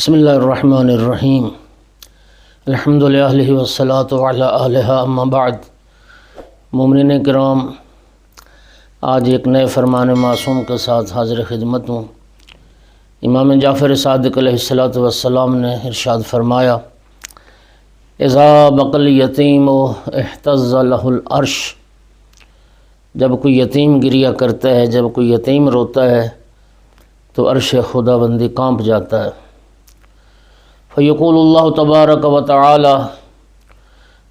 بسم اللہ الرحمن الرحیم الحمد للہ والصلاۃ علی آلہ اما بعد۔ مومنین کرام، آج ایک نئے فرمان معصوم کے ساتھ حاضر خدمت ہوں۔ امام جعفر صادق علیہ السلام نے ارشاد فرمایا، اذا بقى الیتیم اہتز لہ العرش، جب کوئی یتیم گریہ کرتا ہے، جب کوئی یتیم روتا ہے تو عرش خداوندی کانپ جاتا ہے۔ فیقول اللہ تبارک و تعالی،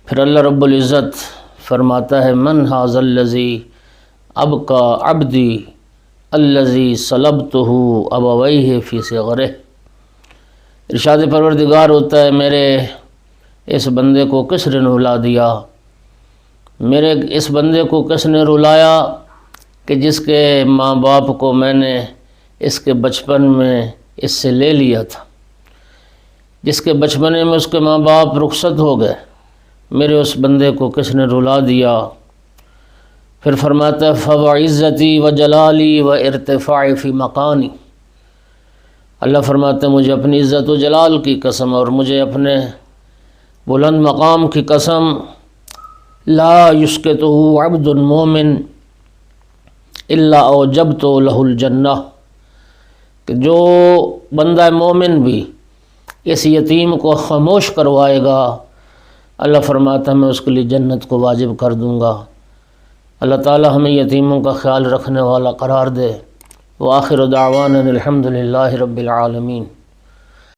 پھر اللہ رب العزت فرماتا ہے، من ھذا الذی ابکا عبدی الذی صلبتہ ابویہ فی صغرہ۔ ارشاد پروردگار ہوتا ہے، میرے اس بندے کو کس نے رلا دیا، میرے اس بندے کو کس نے رلایا کہ جس کے ماں باپ کو میں نے اس کے بچپن میں اس سے لے لیا تھا، جس کے بچپنے میں اس کے ماں باپ رخصت ہو گئے، میرے اس بندے کو کس نے رلا دیا۔ پھر فرماتا ہے، فَوَعِزَّتِي وَجَلَالِي وَإِرْتِفَاعِ فِي مَقَانِي، اللہ فرماتے ہیں، مجھے اپنی عزت و جلال کی قسم اور مجھے اپنے بلند مقام کی قسم، لا يسقطه عبد مومن الا اوجبت له الجنہ، کہ جو بندہ مومن بھی اس یتیم کو خاموش کروائے گا، اللہ فرماتا ہے میں اس کے لیے جنت کو واجب کر دوں گا۔ اللہ تعالی ہمیں یتیموں کا خیال رکھنے والا قرار دے۔ وآخر دعوانا الحمد للہ رب العالمین۔